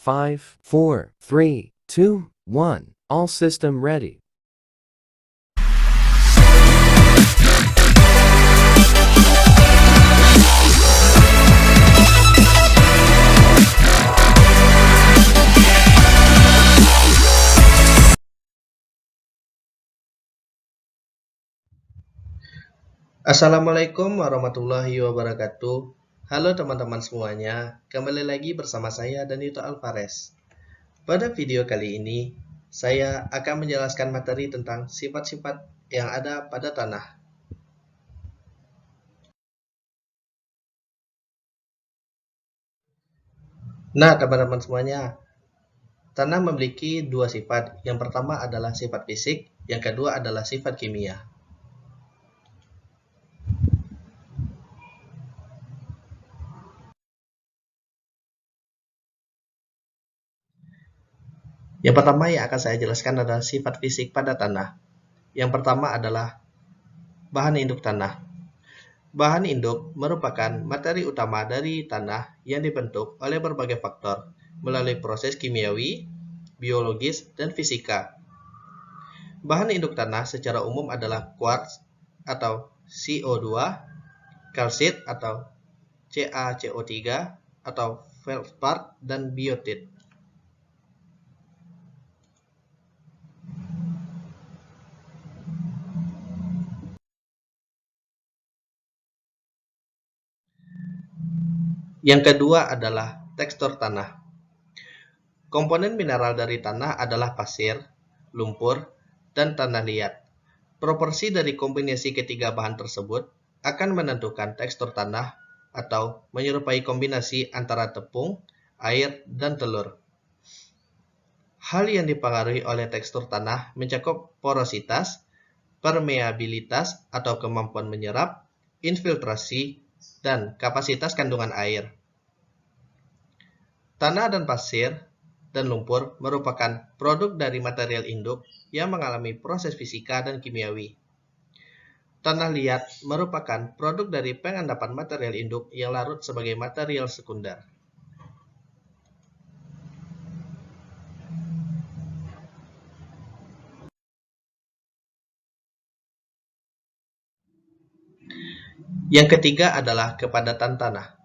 5, 4, 3, 2, 1. All system ready. Assalamualaikum warahmatullahi wabarakatuh. Halo teman-teman semuanya, kembali lagi bersama saya Danito Alvarez. Pada video kali ini, saya akan menjelaskan materi tentang sifat-sifat yang ada pada tanah. Nah, teman-teman semuanya, tanah memiliki dua sifat. Yang pertama adalah sifat fisik, yang kedua adalah sifat kimia. Yang pertama yang akan saya jelaskan adalah sifat fisik pada tanah. Yang pertama adalah bahan induk tanah. Bahan induk merupakan materi utama dari tanah yang dibentuk oleh berbagai faktor melalui proses kimiawi, biologis, dan fisika. Bahan induk tanah secara umum adalah quartz atau CO2, kalsit atau CaCO3, atau feldspar, dan biotit. Yang kedua adalah tekstur tanah. Komponen mineral dari tanah adalah pasir, lumpur, dan tanah liat. Proporsi dari kombinasi ketiga bahan tersebut akan menentukan tekstur tanah atau menyerupai kombinasi antara tepung, air, dan telur. Hal yang dipengaruhi oleh tekstur tanah mencakup porositas, permeabilitas atau kemampuan menyerap, infiltrasi, dan kapasitas kandungan air. Tanah dan pasir dan lumpur merupakan produk dari material induk yang mengalami proses fisika dan kimiawi. Tanah liat merupakan produk dari pengendapan material induk yang larut sebagai material sekunder. Yang ketiga adalah kepadatan tanah.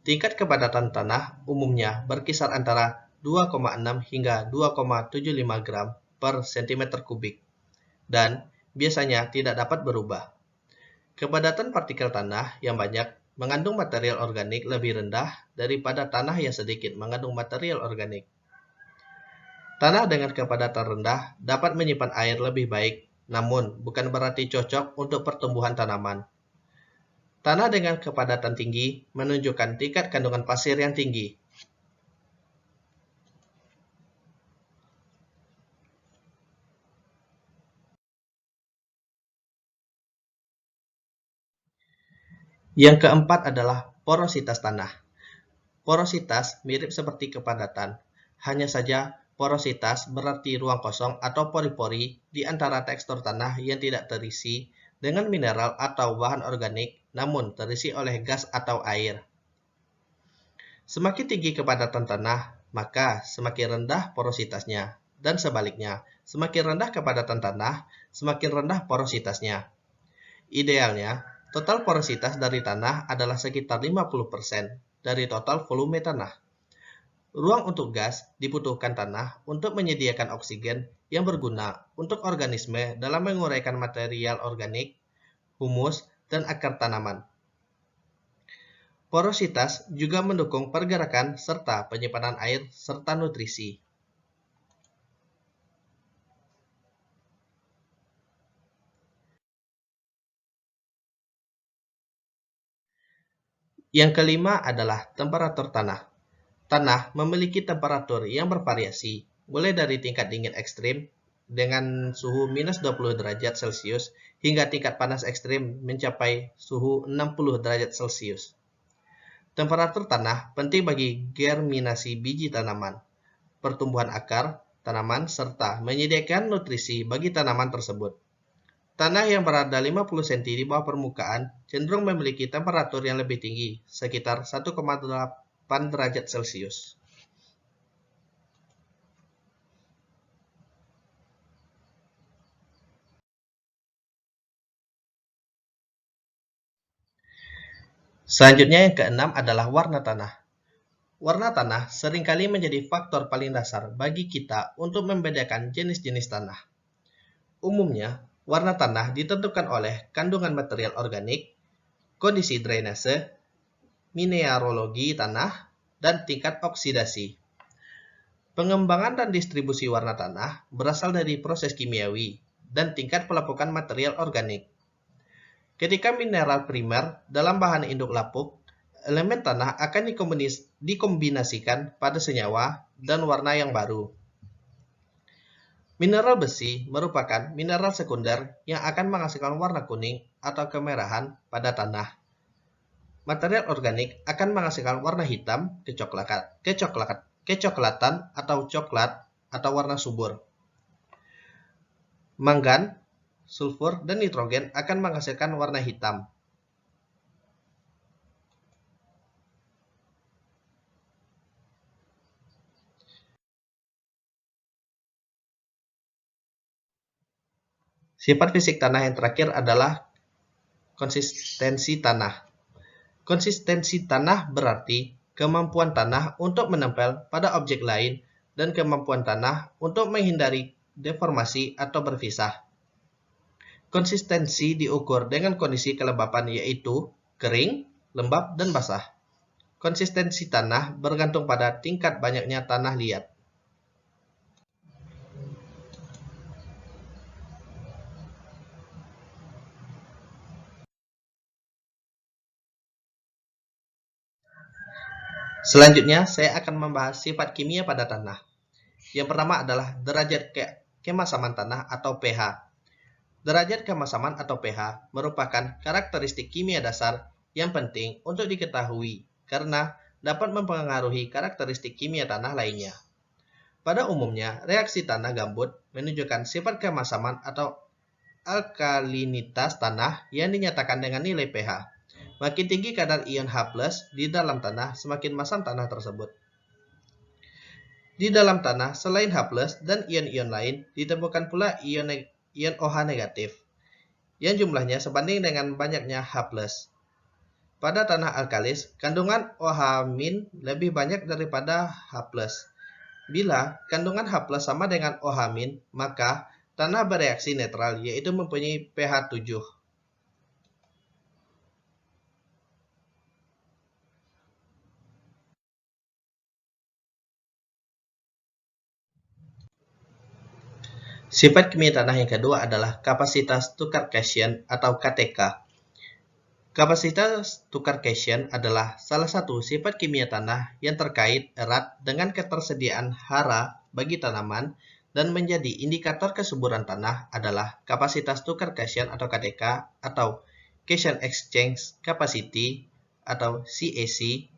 Tingkat kepadatan tanah umumnya berkisar antara 2,6 hingga 2,75 gram per cm kubik dan biasanya tidak dapat berubah. Kepadatan partikel tanah yang banyak mengandung material organik lebih rendah daripada tanah yang sedikit mengandung material organik. Tanah dengan kepadatan rendah dapat menyimpan air lebih baik, namun bukan berarti cocok untuk pertumbuhan tanaman. Tanah dengan kepadatan tinggi menunjukkan tingkat kandungan pasir yang tinggi. Yang keempat adalah porositas tanah. Porositas mirip seperti kepadatan, hanya saja porositas berarti ruang kosong atau pori-pori di antara tekstur tanah yang tidak terisi dengan mineral atau bahan organik, namun terisi oleh gas atau air. Semakin tinggi kepadatan tanah, maka semakin rendah porositasnya, dan sebaliknya, semakin rendah kepadatan tanah, semakin rendah porositasnya. Idealnya, total porositas dari tanah adalah sekitar 50% dari total volume tanah. Ruang untuk gas dibutuhkan tanah untuk menyediakan oksigen yang berguna untuk organisme dalam menguraikan material organik, humus, dan akar tanaman. Porositas juga mendukung pergerakan serta penyimpanan air serta nutrisi. Yang kelima adalah temperatur tanah. Tanah memiliki temperatur yang bervariasi, mulai dari tingkat dingin ekstrim dengan suhu minus 20 derajat Celcius hingga tingkat panas ekstrim mencapai suhu 60 derajat Celcius. Temperatur tanah penting bagi germinasi biji tanaman, pertumbuhan akar tanaman, serta menyediakan nutrisi bagi tanaman tersebut. Tanah yang berada 50 cm di bawah permukaan cenderung memiliki temperatur yang lebih tinggi, sekitar 1,8 derajat Celcius. Selanjutnya yang keenam adalah warna tanah. Warna tanah seringkali menjadi faktor paling dasar bagi kita untuk membedakan jenis-jenis tanah. Umumnya, warna tanah ditentukan oleh kandungan material organik, kondisi drainase, mineralogi tanah, dan tingkat oksidasi. Pengembangan dan distribusi warna tanah berasal dari proses kimiawi dan tingkat pelepukan material organik. Ketika mineral primer dalam bahan induk lapuk, elemen tanah akan dikombinasikan pada senyawa dan warna yang baru. Mineral besi merupakan mineral sekunder yang akan menghasilkan warna kuning atau kemerahan pada tanah. Material organik akan menghasilkan warna hitam, kecoklatan atau coklat atau warna subur. Mangan, sulfur, dan nitrogen akan menghasilkan warna hitam. Sifat fisik tanah yang terakhir adalah konsistensi tanah. Konsistensi tanah berarti kemampuan tanah untuk menempel pada objek lain dan kemampuan tanah untuk menghindari deformasi atau berpisah. Konsistensi diukur dengan kondisi kelembapan yaitu kering, lembab, dan basah. Konsistensi tanah bergantung pada tingkat banyaknya tanah liat. Selanjutnya, saya akan membahas sifat kimia pada tanah. Yang pertama adalah derajat kemasaman tanah atau pH. Derajat kemasaman atau pH merupakan karakteristik kimia dasar yang penting untuk diketahui karena dapat mempengaruhi karakteristik kimia tanah lainnya. Pada umumnya, reaksi tanah gambut menunjukkan sifat kemasaman atau alkalinitas tanah yang dinyatakan dengan nilai pH. Makin tinggi kadar ion H+ di dalam tanah, semakin masam tanah tersebut. Di dalam tanah, selain H+ dan ion-ion lain, ditemukan pula ion OH negatif, yang jumlahnya sebanding dengan banyaknya H+. Pada tanah alkalis, kandungan OH- lebih banyak daripada H+. Bila kandungan H+ sama dengan OH-, maka tanah bereaksi netral, yaitu mempunyai pH 7. Sifat kimia tanah yang kedua adalah kapasitas tukar cation atau KTK. Kapasitas tukar cation adalah salah satu sifat kimia tanah yang terkait erat dengan ketersediaan hara bagi tanaman dan menjadi indikator kesuburan tanah adalah kapasitas tukar cation atau KTK atau Cation Exchange Capacity atau CEC.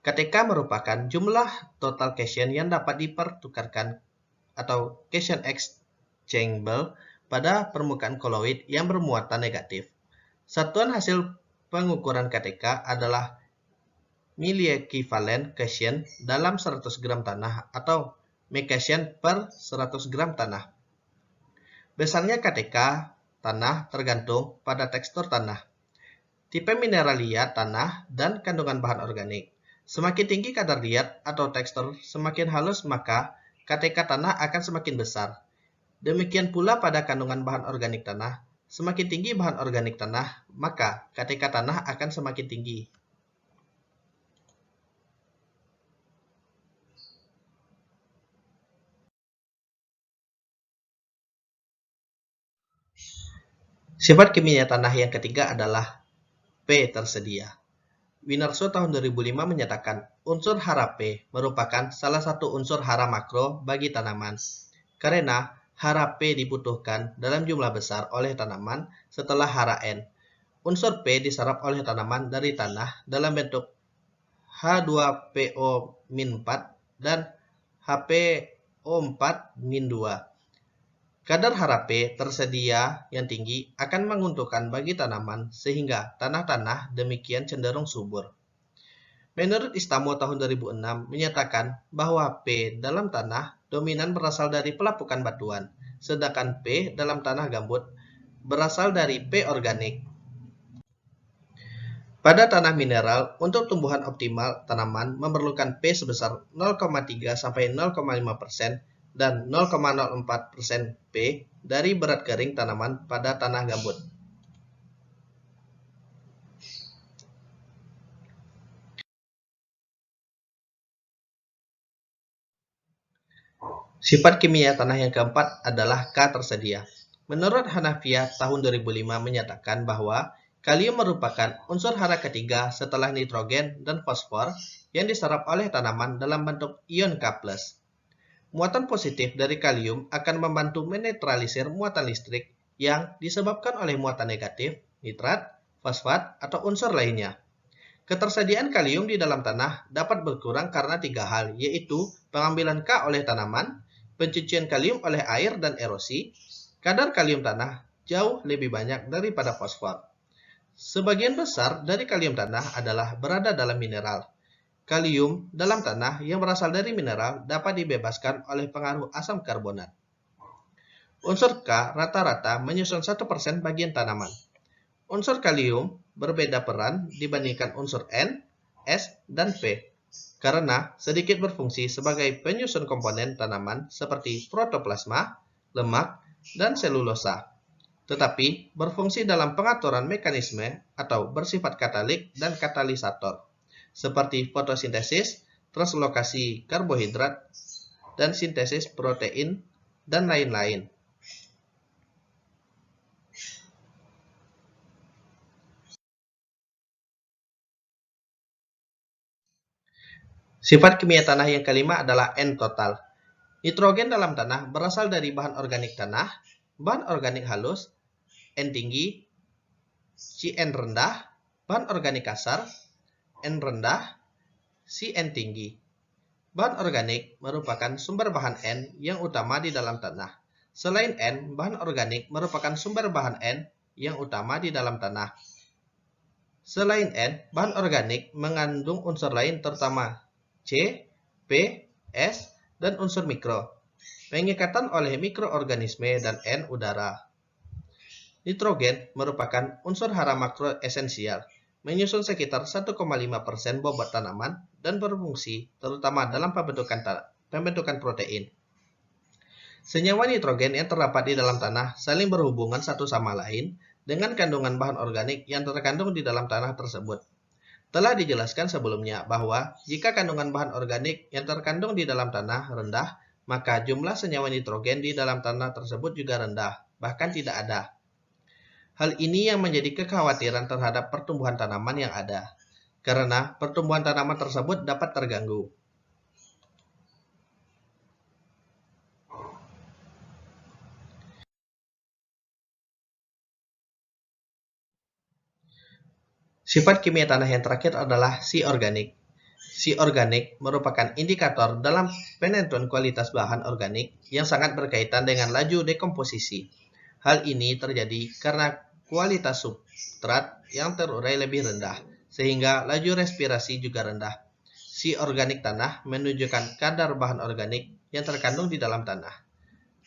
KTK merupakan jumlah total cation yang dapat dipertukarkan atau cation exchangeable pada permukaan koloid yang bermuatan negatif. Satuan hasil pengukuran KTK adalah miliequivalent cation dalam 100 gram tanah atau mecation per 100 gram tanah. Besarnya KTK tanah tergantung pada tekstur tanah, tipe mineral liat tanah, dan kandungan bahan organik. Semakin tinggi kadar liat atau tekstur semakin halus, maka KTK tanah akan semakin besar. Demikian pula pada kandungan bahan organik tanah. Semakin tinggi bahan organik tanah, maka KTK tanah akan semakin tinggi. Sifat kimia tanah yang ketiga adalah P tersedia. Winarso tahun 2005 menyatakan unsur hara P merupakan salah satu unsur hara makro bagi tanaman, karena hara P dibutuhkan dalam jumlah besar oleh tanaman setelah hara N. Unsur P diserap oleh tanaman dari tanah dalam bentuk H2PO-4 dan HPO4-2. Kadar hara P tersedia yang tinggi akan menguntungkan bagi tanaman sehingga tanah-tanah demikian cenderung subur. Menurut Istamo tahun 2006 menyatakan bahwa P dalam tanah dominan berasal dari pelapukan batuan, sedangkan P dalam tanah gambut berasal dari P organik. Pada tanah mineral, untuk tumbuhan optimal tanaman memerlukan P sebesar 0,3–0,5% dan 0,04% P dari berat kering tanaman pada tanah gambut. Sifat kimia tanah yang keempat adalah K tersedia. Menurut Hanafiah tahun 2005 menyatakan bahwa kalium merupakan unsur hara ketiga setelah nitrogen dan fosfor yang diserap oleh tanaman dalam bentuk ion K+. Muatan positif dari kalium akan membantu menetralisir muatan listrik yang disebabkan oleh muatan negatif, nitrat, fosfat, atau unsur lainnya. Ketersediaan kalium di dalam tanah dapat berkurang karena 3 hal, yaitu pengambilan K oleh tanaman, pencucian kalium oleh air dan erosi. Kadar kalium tanah jauh lebih banyak daripada fosfor. Sebagian besar dari kalium tanah adalah berada dalam mineral. Kalium dalam tanah yang berasal dari mineral dapat dibebaskan oleh pengaruh asam karbonat. Unsur K rata-rata menyusun 1% bagian tanaman. Unsur kalium berbeda peran dibandingkan unsur N, S, dan P, karena sedikit berfungsi sebagai penyusun komponen tanaman seperti protoplasma, lemak, dan selulosa, tetapi berfungsi dalam pengaturan mekanisme atau bersifat katalik dan katalisator, seperti fotosintesis, translokasi karbohidrat, dan sintesis protein, dan lain-lain. Sifat kimia tanah yang kelima adalah N total. Nitrogen dalam tanah berasal dari bahan organik tanah, bahan organik halus, N tinggi, Cn rendah, bahan organik kasar, N rendah, Cn tinggi. Bahan organik merupakan sumber bahan N yang utama di dalam tanah. Selain N, bahan organik merupakan sumber bahan N yang utama di dalam tanah. Selain N, bahan organik mengandung unsur lain terutama C, P, S, dan unsur mikro. Pengikatan oleh mikroorganisme dan N udara. Nitrogen merupakan unsur hara makro esensial, menyusun sekitar 1,5% bobot tanaman dan berfungsi terutama dalam pembentukan protein. Senyawa nitrogen yang terdapat di dalam tanah saling berhubungan satu sama lain dengan kandungan bahan organik yang terkandung di dalam tanah tersebut. Telah dijelaskan sebelumnya bahwa jika kandungan bahan organik yang terkandung di dalam tanah rendah, maka jumlah senyawa nitrogen di dalam tanah tersebut juga rendah, bahkan tidak ada. Hal ini yang menjadi kekhawatiran terhadap pertumbuhan tanaman yang ada, karena pertumbuhan tanaman tersebut dapat terganggu. Sifat kimia tanah yang terakhir adalah C-organik. C-organik merupakan indikator dalam penentuan kualitas bahan organik yang sangat berkaitan dengan laju dekomposisi. Hal ini terjadi karena kualitas substrat yang terurai lebih rendah, sehingga laju respirasi juga rendah. C-organik tanah menunjukkan kadar bahan organik yang terkandung di dalam tanah.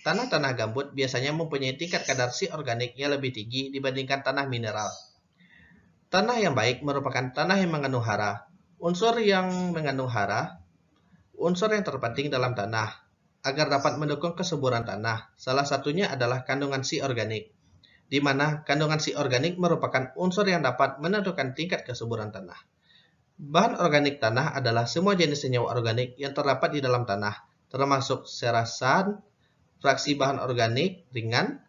Tanah-tanah gambut biasanya mempunyai tingkat kadar C-organik yang lebih tinggi dibandingkan tanah mineral. Tanah yang baik merupakan tanah yang mengandung hara. Unsur yang mengandung hara, unsur yang terpenting dalam tanah, agar dapat mendukung kesuburan tanah. Salah satunya adalah kandungan C-organik, di mana kandungan C-organik merupakan unsur yang dapat menentukan tingkat kesuburan tanah. Bahan organik tanah adalah semua jenis senyawa organik yang terdapat di dalam tanah, termasuk serasan, fraksi bahan organik ringan,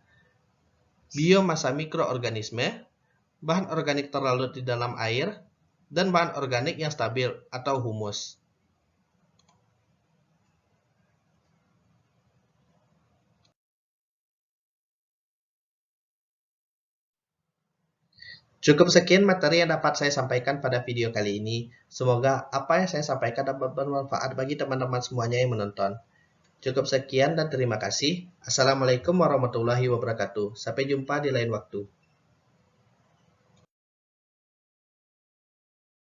biomasa mikroorganisme, bahan organik terlarut di dalam air, dan bahan organik yang stabil atau humus. Cukup sekian materi yang dapat saya sampaikan pada video kali ini. Semoga apa yang saya sampaikan dapat bermanfaat bagi teman-teman semuanya yang menonton. Cukup sekian dan terima kasih. Assalamualaikum warahmatullahi wabarakatuh. Sampai jumpa di lain waktu.